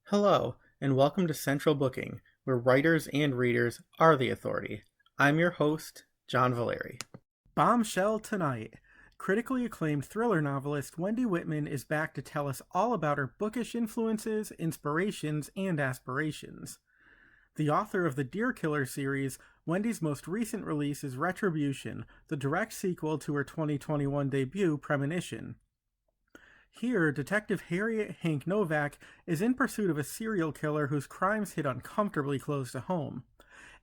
Hello, and welcome to Central Booking, where writers and readers are the authority. I'm your host, John Valeri. Bombshell tonight. Critically acclaimed thriller novelist Wendy Whitman is back to tell us all about her bookish influences, inspirations, and aspirations. The author of the Deer Killer series, Wendy's most recent release is Retribution, the direct sequel to her 2021 debut, Premonition. Here, Detective Harriet Hank Nowak is in pursuit of a serial killer whose crimes hit uncomfortably close to home.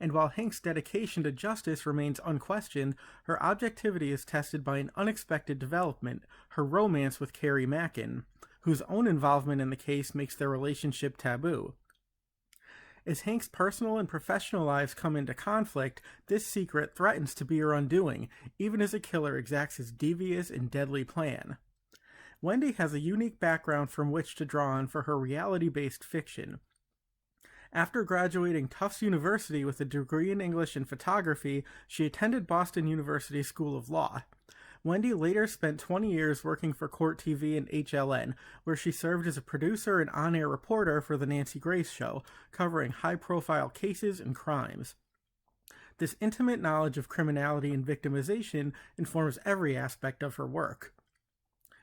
And while Hank's dedication to justice remains unquestioned, her objectivity is tested by an unexpected development, her romance with Cary, whose own involvement in the case makes their relationship taboo. As Hank's personal and professional lives come into conflict, this secret threatens to be her undoing, even as a killer exacts his devious and deadly plan. Wendy has a unique background from which to draw on for her reality-based fiction. After graduating Tufts University with a degree in English and photography, she attended Boston University School of Law. Wendy later spent 20 years working for Court TV and HLN, where she served as a producer and on-air reporter for The Nancy Grace Show, covering high-profile cases and crimes. This intimate knowledge of criminality and victimization informs every aspect of her work.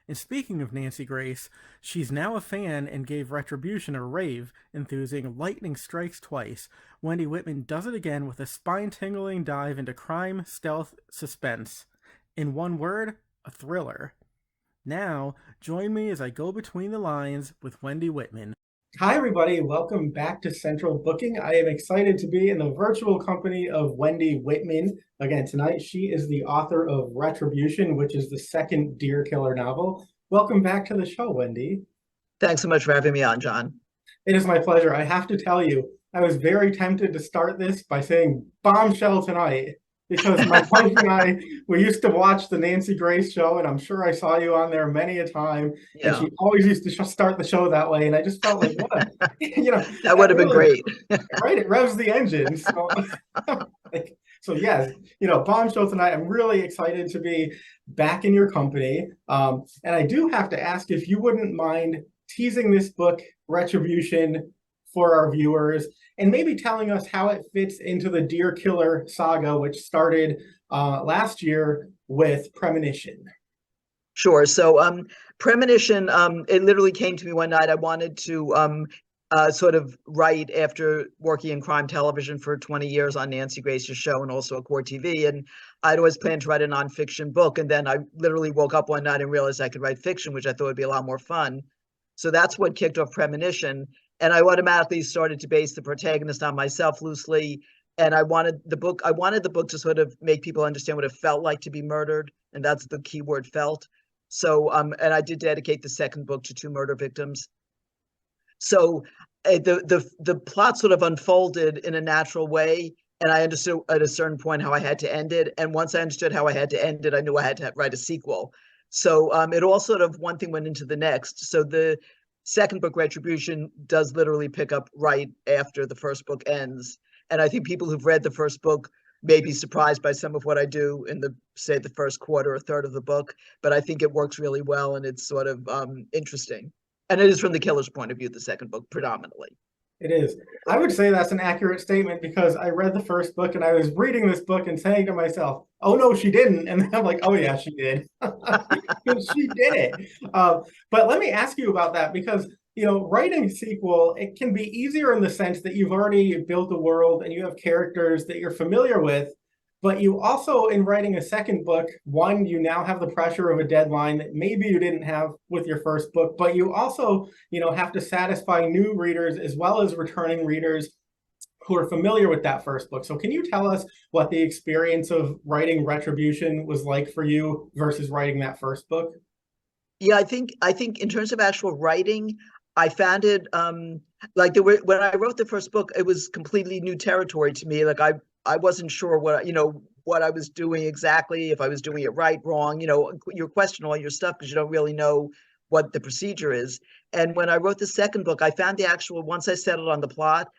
And speaking of Nancy Grace, she's now a fan and gave Retribution a rave, enthusing lightning strikes twice. Wendy Whitman does it again with a spine-tingling dive into crime, stealth, suspense. In one word, a thriller. Now, join me as I go between the lines with Wendy Whitman. Hi, everybody. Welcome back to Central Booking. I am excited to be in the virtual company of Wendy Whitman. Again, tonight she is the author of Retribution, which is the second Deer Killer novel. Welcome back to the show, Wendy. Thanks so much for having me on, John. It is my pleasure. I have to tell you, I was very tempted to start this by saying bombshell tonight, because my wife and I, we used to watch the Nancy Grace Show, and I'm sure I saw you on there many a time. Yeah. And she always used to start the show that way, and I just felt like, what? That would have been great. Right? It revs the engine. So, yes, bombshell tonight. I'm really excited to be back in your company. And I do have to ask if you wouldn't mind teasing this book, Retribution, for our viewers, and maybe telling us how it fits into the Deer Killer saga, which started last year with Premonition. Sure. So Premonition, it literally came to me one night. I wanted to sort of write after working in crime television for 20 years on Nancy Grace's show and also at Court TV. And I'd always planned to write a nonfiction book. And then I literally woke up one night and realized I could write fiction, which I thought would be a lot more fun. So that's what kicked off Premonition. And I automatically started to base the protagonist on myself loosely. And I wanted the book to sort of make people understand what it felt like to be murdered. And that's the key word, felt. So, and I did dedicate the second book to two murder victims. So the plot sort of unfolded in a natural way. And I understood at a certain point how I had to end it. And once I understood how I had to end it, I knew I had to write a sequel. So it all sort of one thing went into the next. So the second book, Retribution, does literally pick up right after the first book ends. And I think people who've read the first book may be surprised by some of what I do in the first quarter or third of the book, but I think it works really well and it's sort of interesting. And it is from the killer's point of view, the second book, predominantly. It is. I would say that's an accurate statement because I read the first book and I was reading this book and saying to myself, oh, no, she didn't. And then I'm like, oh, yeah, she did. She did it. But let me ask you about that because, writing a sequel, it can be easier in the sense that you've already built a world and you have characters that you're familiar with. But you also, in writing a second book, one, you now have the pressure of a deadline that maybe you didn't have with your first book, but you also, have to satisfy new readers as well as returning readers who are familiar with that first book. So can you tell us what the experience of writing Retribution was like for you versus writing that first book? Yeah, I think in terms of actual writing, I found it when I wrote the first book, it was completely new territory to me. Like I wasn't sure what I was doing exactly, if I was doing it right, wrong, you question all your stuff because you don't really know what the procedure is. And when I wrote the second book, I found once I settled on the plot,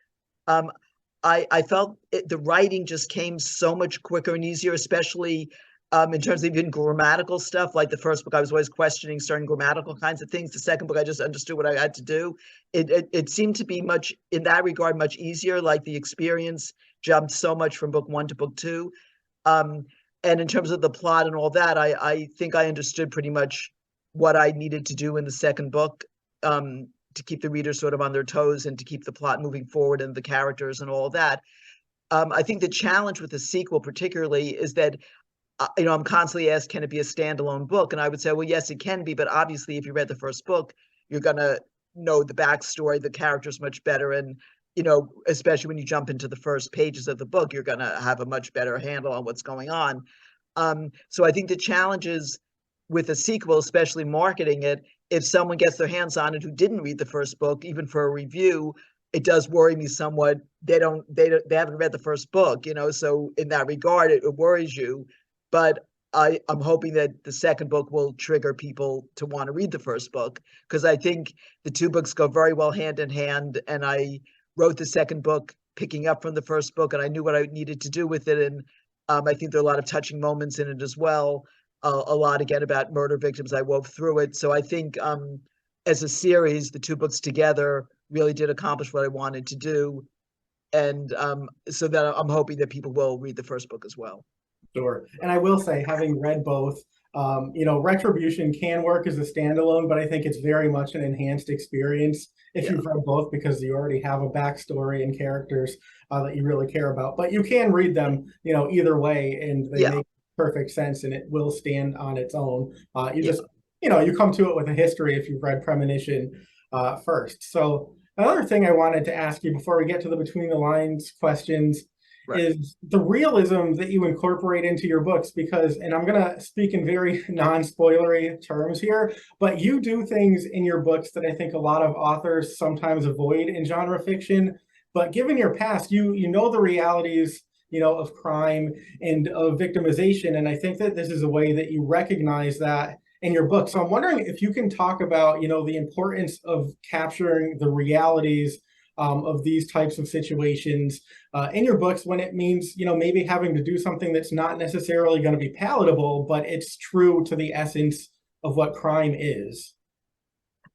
I felt the writing just came so much quicker and easier, especially In terms of even grammatical stuff, like the first book, I was always questioning certain grammatical kinds of things. The second book, I just understood what I had to do. It seemed to be much, in that regard, much easier. Like the experience jumped so much from book 1 to book 2. And in terms of the plot and all that, I think I understood pretty much what I needed to do in the second book, to keep the reader sort of on their toes and to keep the plot moving forward and the characters and all of that. I think the challenge with the sequel particularly is that, I'm constantly asked, can it be a standalone book? And I would say, well, yes, it can be. But obviously, if you read the first book, you're going to know the backstory, the characters much better. And, especially when you jump into the first pages of the book, you're going to have a much better handle on what's going on. So I think the challenge is with a sequel, especially marketing it, if someone gets their hands on it who didn't read the first book, even for a review, it does worry me somewhat. They haven't read the first book, so in that regard, it worries you. But I'm hoping that the second book will trigger people to want to read the first book, because I think the two books go very well hand in hand. And I wrote the second book picking up from the first book, and I knew what I needed to do with it. And I think there are a lot of touching moments in it as well. A lot, again, about murder victims. I wove through it. So I think as a series, the two books together really did accomplish what I wanted to do. And so that I'm hoping that people will read the first book as well. Sure. And I will say, having read both, Retribution can work as a standalone, but I think it's very much an enhanced experience if you've read both, because you already have a backstory and characters that you really care about. But you can read them, either way, and they make perfect sense, and it will stand on its own. You come to it with a history if you've read Premonition first. So another thing I wanted to ask you before we get to the between the lines questions is the realism that you incorporate into your books, because, and I'm going to speak in very non-spoilery terms here, but you do things in your books that I think a lot of authors sometimes avoid in genre fiction. But given your past, you know the realities, of crime and of victimization. And I think that this is a way that you recognize that in your book. So I'm wondering if you can talk about, the importance of capturing the realities of these types of situations in your books, when it means, maybe having to do something that's not necessarily going to be palatable, but it's true to the essence of what crime is.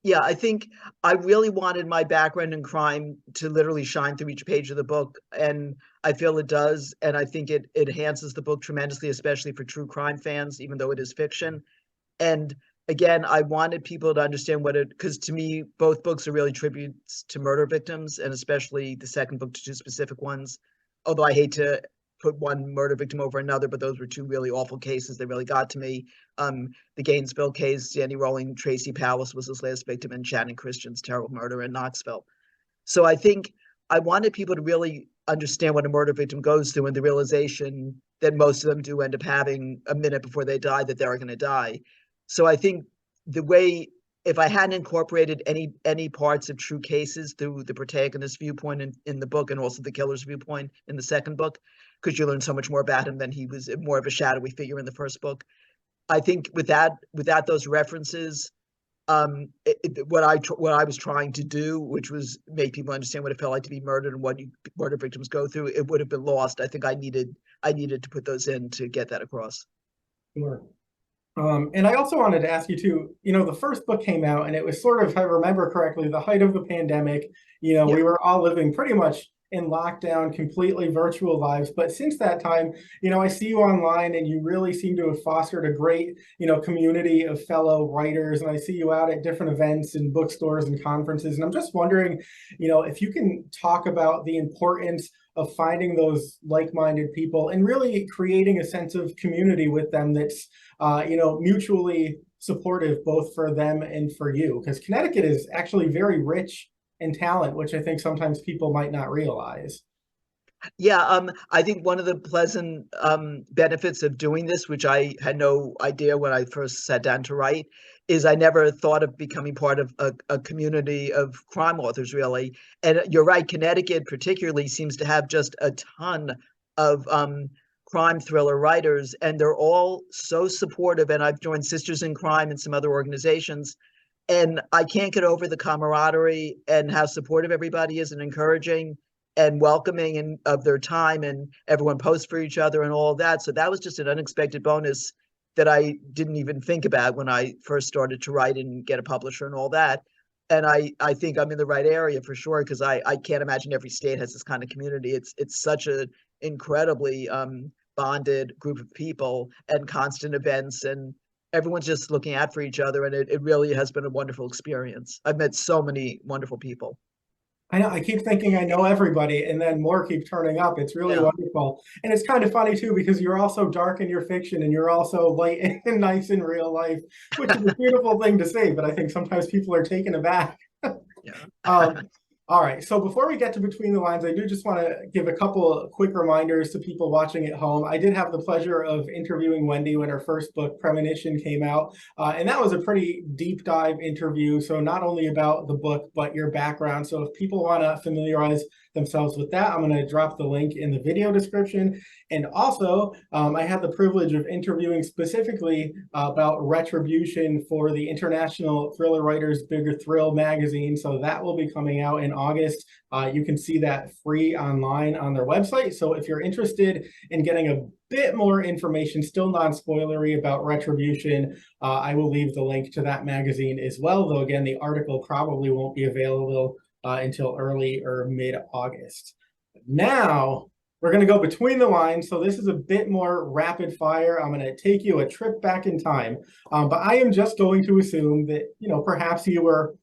Yeah, I think I really wanted my background in crime to literally shine through each page of the book. And I feel it does. And I think it enhances the book tremendously, especially for true crime fans, even though it is fiction. And again, I wanted people to understand because to me, both books are really tributes to murder victims, and especially the second book to two specific ones. Although I hate to put one murder victim over another, but those were two really awful cases that really got to me. The Gainesville case, Danny Rowling, Tracy Powers was his last victim, and Shannon Christian's terrible murder in Knoxville. So I think I wanted people to really understand what a murder victim goes through, and the realization that most of them do end up having a minute before they die that they're going to die. So I think the way, if I hadn't incorporated any parts of true cases through the protagonist's viewpoint in the book, and also the killer's viewpoint in the second book, because you learn so much more about him than he was more of a shadowy figure in the first book. I think without those references, what I was trying to do, which was make people understand what it felt like to be murdered and what murder victims go through, it would have been lost. I think I needed to put those in to get that across. Sure. And I also wanted to ask you too, the first book came out and it was sort of, if I remember correctly, the height of the pandemic. We were all living pretty much in lockdown, completely virtual lives. But since that time, I see you online and you really seem to have fostered a great, community of fellow writers. And I see you out at different events and bookstores and conferences. And I'm just wondering, if you can talk about the importance of finding those like-minded people and really creating a sense of community with them that's, mutually supportive, both for them and for you. Because Connecticut is actually very rich in talent, which I think sometimes people might not realize. Yeah, I think one of the pleasant benefits of doing this, which I had no idea when I first sat down to write, is I never thought of becoming part of a community of crime authors, really. And you're right, Connecticut particularly seems to have just a ton of crime thriller writers, and they're all so supportive. And I've joined Sisters in Crime and some other organizations, and I can't get over the camaraderie and how supportive everybody is and encouraging. and welcoming and of their time, and everyone posts for each other and all of that. So that was just an unexpected bonus that I didn't even think about when I first started to write and get a publisher and all that. And I think I'm in the right area for sure, because I can't imagine every state has this kind of community. It's such an incredibly bonded group of people, and constant events, and everyone's just looking out for each other. And it really has been a wonderful experience. I've met so many wonderful people. I know, I keep thinking I know everybody, and then more keep turning up. It's really Yeah. wonderful. And it's kind of funny too, because you're also dark in your fiction and you're also light and nice in real life, which is a beautiful thing to say, but I think sometimes people are taken aback. Yeah. All right, so before we get to Between the Lines, I do just want to give a couple quick reminders to people watching at home. I did have the pleasure of interviewing Wendy when her first book, Premonition, came out, and that was a pretty deep dive interview. So not only about the book, but your background. So if people want to familiarize themselves with that, I'm going to drop the link in the video description. And also, I had the privilege of interviewing specifically about Retribution for the International Thriller Writers Bigger Thrill magazine. So that will be coming out in August. You can see that free online on their website. So if you're interested in getting a bit more information, still non-spoilery about Retribution, I will leave the link to that magazine as well. Though again, the article probably won't be available until early or mid-August. Now, we're going to go between the lines. So this is a bit more rapid fire. I'm going to take you a trip back in time. But I am just going to assume that, perhaps you were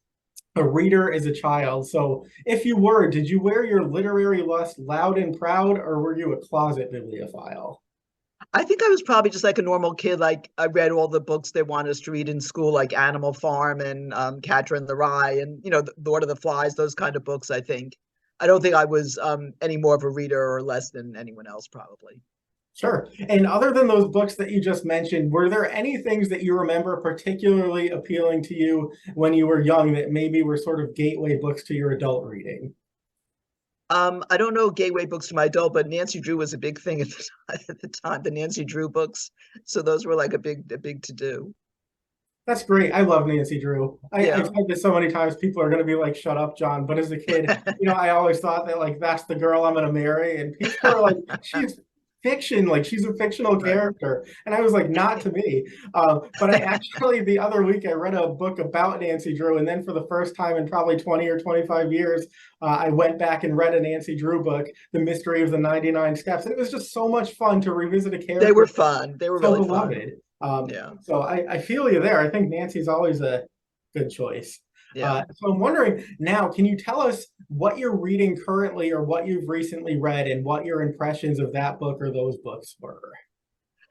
a reader as a child. So if you were, did you wear your literary lust loud and proud, or were you a closet bibliophile? I think I was probably just like a normal kid. Like, I read all the books they wanted us to read in school, like Animal Farm and Catcher in the Rye, and the Lord of the Flies, those kind of books. I don't think I was any more of a reader or less than anyone else, probably. Sure. And other than those books that you just mentioned, were there any things that you remember particularly appealing to you when you were young that maybe were sort of gateway books to your adult reading? I don't know gateway books to my adult, but Nancy Drew was a big thing at the time, the Nancy Drew books. So those were like a big to do. That's great. I love Nancy Drew. Yeah. I've said this so many times, people are going to be like, shut up, John. But as a kid, I always thought that like, that's the girl I'm going to marry. And people are like, she's fiction, like she's a fictional character. And I was like, not to me. But I actually, the other week, I read a book about Nancy Drew. And then for the first time in probably 20 or 25 years, I went back and read a Nancy Drew book, The Mystery of the 99 Steps. And it was just so much fun to revisit a character. They were fun. They were so really beloved. fun. Yeah. So I feel you there. I think Nancy's always a good choice. Yeah. So I'm wondering now, can you tell us what you're reading currently or what you've recently read and what your impressions of that book or those books were?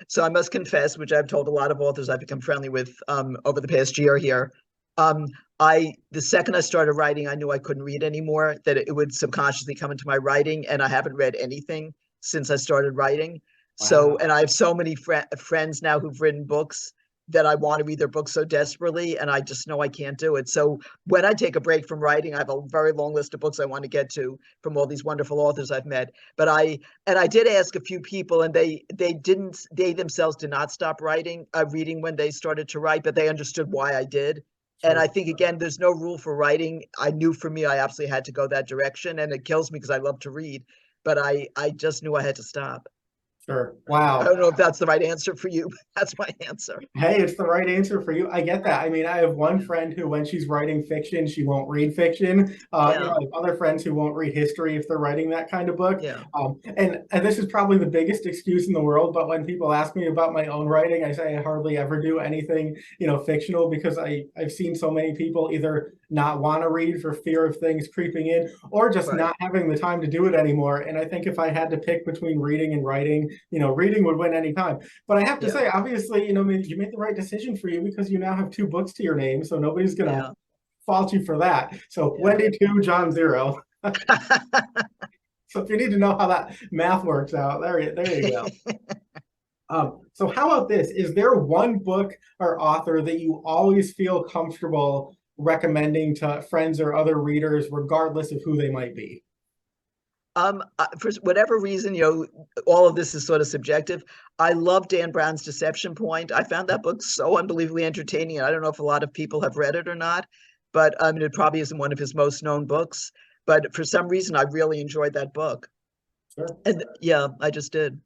So I must confess, which I've told a lot of authors I've become friendly with over the past year here. The second I started writing, I knew I couldn't read anymore, that it would subconsciously come into my writing, and I haven't read anything since I started writing. Wow. So, and I have so many friends now who've written books that I want to read their books so desperately, and I just know I can't do it. So when I take a break from writing, I have a very long list of books I want to get to from all these wonderful authors I've met. But I did ask a few people, and they themselves did not stop reading when they started to write, but they understood why I did. Sure. And I think, again, there's no rule for writing. I knew for me, I absolutely had to go that direction, and it kills me because I love to read, but I just knew I had to stop. Sure. Wow. I don't know if that's the right answer for you, but that's my answer. Hey, it's the right answer for you. I get that. I mean, I have one friend who, when she's writing fiction, she won't read fiction. I have other friends who won't read history if they're writing that kind of book. Yeah. And this is probably the biggest excuse in the world, but when people ask me about my own writing, I say I hardly ever do anything, fictional, because I've seen so many people either not want to read for fear of things creeping in, or just not having the time to do it anymore. And I think if I had to pick between reading and writing, reading would win any time. But I have to say, obviously, you made the right decision for you, because you now have 2 books to your name, so nobody's going to fault you for that. So Wendy 2, John 0. So if you need to know how that math works out, there you go. So how about this? Is there one book or author that you always feel comfortable recommending to friends or other readers, regardless of who they might be? For whatever reason, all of this is sort of subjective. I love Dan Brown's Deception Point. I found that book so unbelievably entertaining. And I don't know if a lot of people have read it or not, but it probably isn't one of his most known books. but for some reason, I really enjoyed that book. Sure. And yeah, I just did.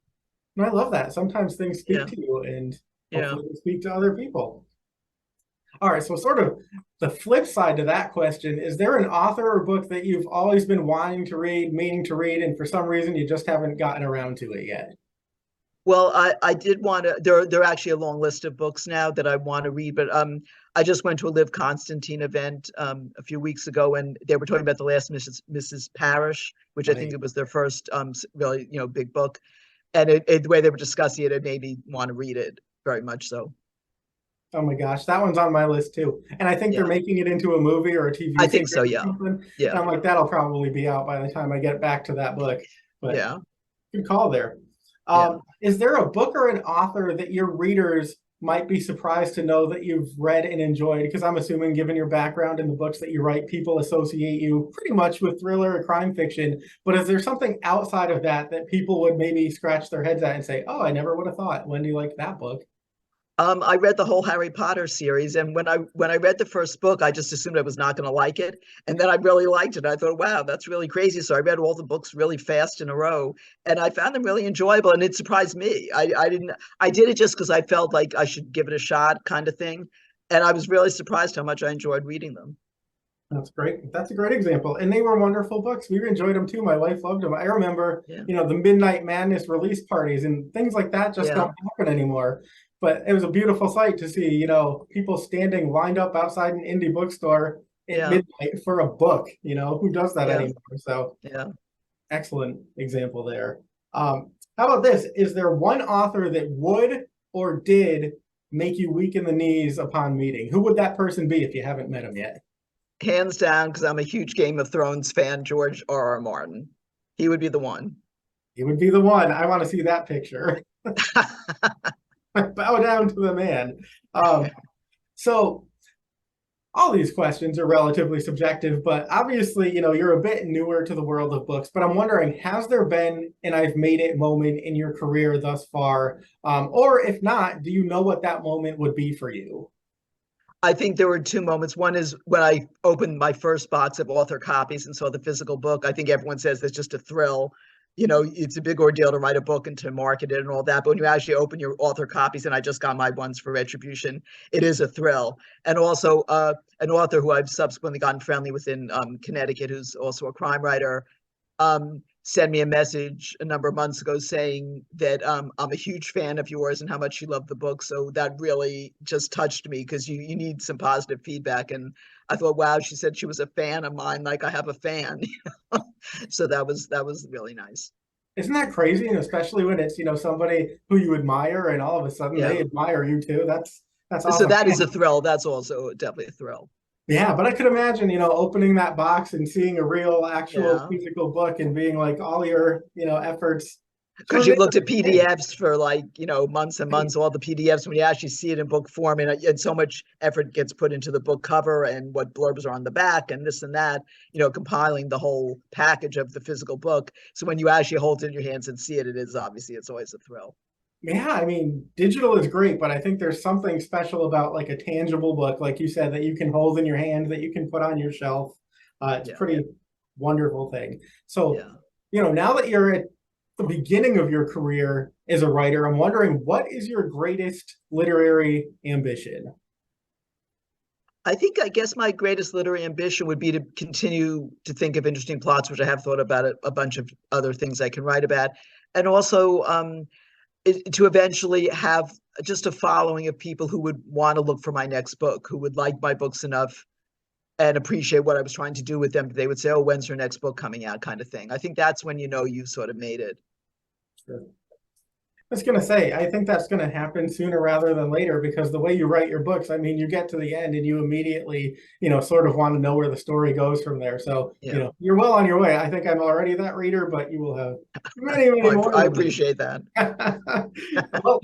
And I love that. Sometimes things speak Yeah, to you, and yeah. hopefully they speak to other people. All right, so sort of the flip side to that question, is there an author or book that you've always been wanting to read, meaning to read, and for some reason you just haven't gotten around to it yet? Well, I did want to. There are actually a long list of books now that I want to read, but I just went to a Liv Constantine event a few weeks ago, and they were talking about the last Mrs. Parrish, which I think Right. it was their first really big book, and the way they were discussing it, it made me want to read it very much so. Oh my gosh, that one's on my list too. And I think they're Yeah, making it into a movie or a TV I think series so. or Yeah, something. And yeah, I'm like, that'll probably be out by the time I get back to that book. But yeah, good call there. yeah. Is there a book or an author that your readers might be surprised to know that you've read and enjoyed? Because I'm assuming, given your background in the books that you write, people associate you pretty much with thriller or crime fiction. But is there something outside of that that people would maybe scratch their heads at and say, "Oh, I never would have thought Wendy liked that book"? I read the whole Harry Potter series, and when I read the first book, I just assumed I was not going to like it, and then I really liked it. I thought, wow, that's really crazy. So I read all the books really fast in a row, and I found them really enjoyable, and it surprised me. I did it just because I felt like I should give it a shot, kind of thing, and I was really surprised how much I enjoyed reading them. That's great. That's a great example. And they were wonderful books. We enjoyed them too. My wife loved them. I remember, Yeah, the Midnight Madness release parties and things like that just yeah, don't happen anymore. But it was a beautiful sight to see, people standing lined up outside an indie bookstore at yeah, midnight for a book. Who does that yeah, anymore? So yeah. excellent example there. How about this? Is there one author that would or did make you weak in the knees upon meeting? Who would that person be if you haven't met him yet? Hands down, because I'm a huge Game of Thrones fan, George R. R. Martin. He would be the one. He would be the one. I want to see that picture. Bow down to the man. So all these questions are relatively subjective, but obviously, you're a bit newer to the world of books. But I'm wondering, has there been an I've made it moment in your career thus far? Or if not, do you know what that moment would be for you? I think there were two moments. One is when I opened my first box of author copies and saw the physical book. I think everyone says it's just a thrill. It's a big ordeal to write a book and to market it and all that. But when you actually open your author copies, and I just got my ones for Retribution, it is a thrill. And also, an author who I've subsequently gotten friendly with in Connecticut, who's also a crime writer, sent me a message a number of months ago saying that I'm a huge fan of yours and how much you love the book. So that really just touched me because you need some positive feedback. And I thought, wow, she said she was a fan of mine, like I have a fan. So that was really nice. Isn't that crazy? And especially when it's, somebody who you admire and all of a sudden they Yeah. admire you too. That's So awesome. that is a thrill. That's also definitely a thrill. Yeah, but I could imagine, opening that box and seeing a real, actual Yeah. physical book and being like all your, efforts Because turned you into looked at this thing. PDFs for like, months and Right. months, all the PDFs, when you actually see it in book form, and so much effort gets put into the book cover and what blurbs are on the back and this and that, compiling the whole package of the physical book. So when you actually hold it in your hands and see it, it's always a thrill. Yeah, I mean, digital is great, but I think there's something special about like a tangible book, like you said, that you can hold in your hand, that you can put on your shelf. It's a Yeah. pretty wonderful thing. So, Yeah. now that you're at the beginning of your career as a writer, I'm wondering, what is your greatest literary ambition? I guess my greatest literary ambition would be to continue to think of interesting plots, which I have thought about a bunch of other things I can write about. And also, to eventually have just a following of people who would want to look for my next book, who would like my books enough and appreciate what I was trying to do with them. They would say, "Oh, when's your next book coming out?" kind of thing. I think that's when you've sort of made it. Sure. I was gonna say, I think that's gonna happen sooner rather than later because the way you write your books, I mean, you get to the end and you immediately, sort of want to know where the story goes from there. So, Yeah. you're well on your way. I think I'm already that reader, but you will have many, many more I than me. appreciate that. Well,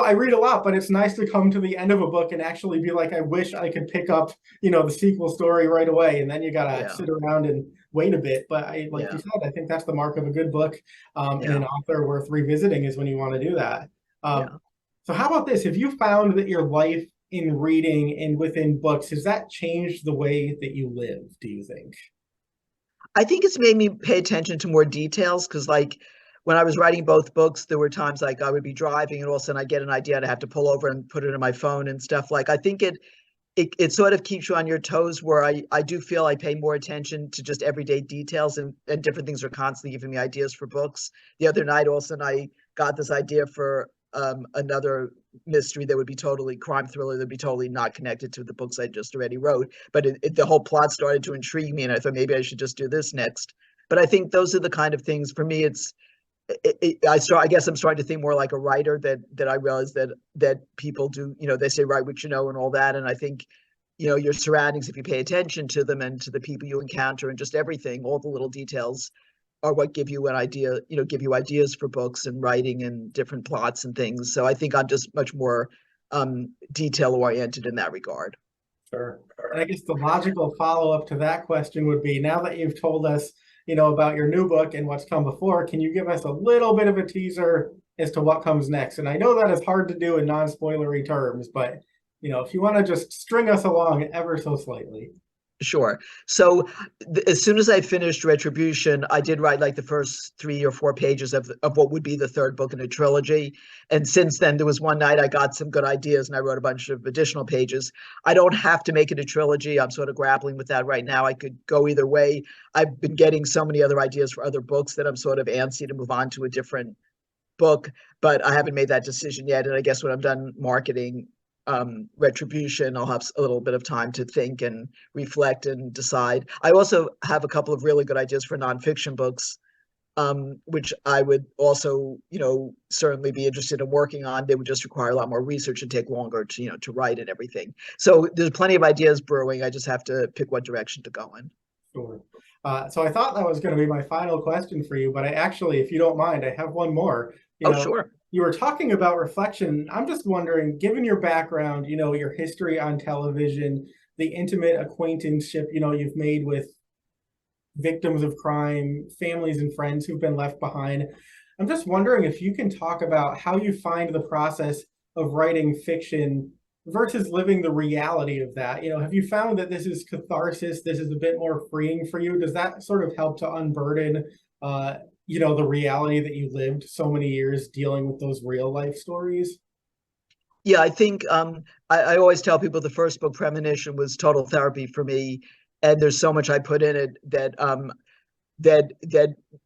I read a lot, but it's nice to come to the end of a book and actually be like, I wish I could pick up, the sequel story right away. And then you gotta Yeah. sit around and wait a bit. But like you Yeah. said, I think that's the mark of a good book, and Yeah. an author worth revisiting is when you want to do that. Yeah. So how about this? Have you found that your life in reading and within books, has that changed the way that you live, do you think? I think it's made me pay attention to more details because, like, when I was writing both books, there were times like I would be driving and all of a sudden I get an idea and I have to pull over and put it in my phone and stuff. Like, I think it sort of keeps you on your toes where I do feel I pay more attention to just everyday details and different things are constantly giving me ideas for books. The other night, also, I got this idea for another mystery that would be totally crime thriller that would be totally not connected to the books I just already wrote. But the whole plot started to intrigue me and I thought maybe I should just do this next. But I think those are the kind of things for me. I guess I'm starting to think more like a writer that I realize that people do, they say write what you know and all that. And I think, your surroundings, if you pay attention to them and to the people you encounter and just everything, all the little details are what give you an idea, give you ideas for books and writing and different plots and things. So I think I'm just much more detail oriented in that regard. Sure. And I guess the logical follow-up to that question would be, now that you've told us, about your new book and what's come before, can you give us a little bit of a teaser as to what comes next? And I know that is hard to do in non-spoilery terms, but, if you want to just string us along ever so slightly. Sure. So as soon as I finished Retribution, I did write like the first 3 or 4 pages of what would be the third book in a trilogy. And since then, there was one night I got some good ideas and I wrote a bunch of additional pages. I don't have to make it a trilogy. I'm sort of grappling with that right now. I could go either way. I've been getting so many other ideas for other books that I'm sort of antsy to move on to a different book, but I haven't made that decision yet. And I guess when I'm done marketing Retribution, I'll have a little bit of time to think and reflect and decide. I also have a couple of really good ideas for nonfiction books, which I would also, certainly be interested in working on. They would just require a lot more research and take longer to, to write and everything. So there's plenty of ideas brewing. I just have to pick what direction to go in. Sure. So I thought that was going to be my final question for you, but I actually, if you don't mind, I have one more. Sure. You were talking about reflection. I'm just wondering, given your background, your history on television, the intimate acquaintanceship, you've made with victims of crime, families and friends who've been left behind. I'm just wondering if you can talk about how you find the process of writing fiction versus living the reality of that. Have you found that this is catharsis? This is a bit more freeing for you? Does that sort of help to unburden the reality that you lived so many years dealing with those real life stories? Yeah, I think I always tell people the first book, Premonition, was total therapy for me. And there's so much I put in it that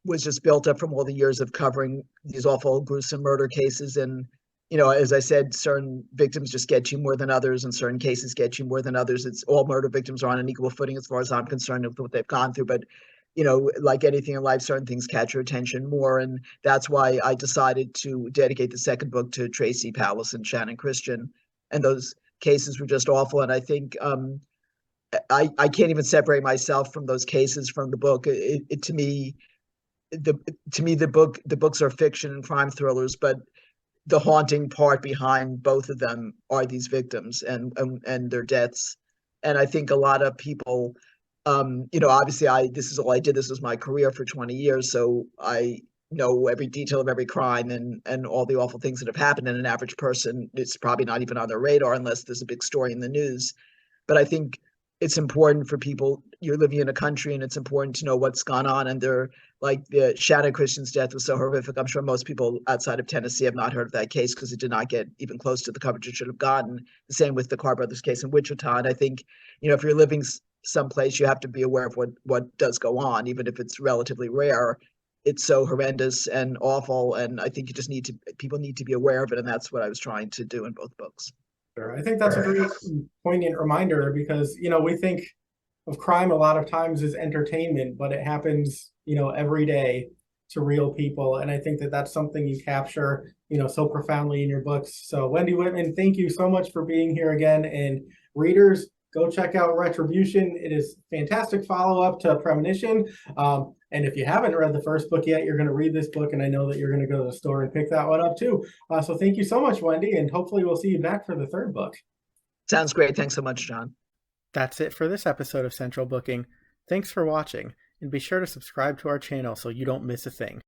was just built up from all the years of covering these awful, gruesome murder cases. And, as I said, certain victims just get you more than others, and certain cases get you more than others. It's all murder victims are on an equal footing as far as I'm concerned with what they've gone through. But like anything in life, certain things catch your attention more. And that's why I decided to dedicate the second book to Tracy Powlis and Shannon Christian. And those cases were just awful. And I think I can't even separate myself from those cases from the book. To me, the books are fiction and crime thrillers, but the haunting part behind both of them are these victims and their deaths. And I think a lot of people, obviously this is all I did. This was my career for 20 years. So I know every detail of every crime and all the awful things that have happened. And an average person, it's probably not even on their radar unless there's a big story in the news. But I think it's important for people. You're living in a country and it's important to know what's gone on. And they're like, the Shannon Christian's death was so horrific. I'm sure most people outside of Tennessee have not heard of that case because it did not get even close to the coverage it should have gotten. The same with the Carr brothers case in Wichita. And I think, if you're living someplace, you have to be aware of what does go on, even if it's relatively rare. It's so horrendous and awful. And I think people need to be aware of it. And that's what I was trying to do in both books. Sure. I think that's a very poignant reminder because, we think of crime a lot of times as entertainment, but it happens, every day to real people. And I think that that's something you capture, so profoundly in your books. So Wendy Whitman, thank you so much for being here again. And readers, go check out Retribution. It is fantastic follow-up to Premonition. And if you haven't read the first book yet, you're going to read this book, and I know that you're going to go to the store and pick that one up too. So thank you so much, Wendy, and hopefully we'll see you back for the third book. Sounds great. Thanks so much, John. That's it for this episode of Central Booking. Thanks for watching, and be sure to subscribe to our channel so you don't miss a thing.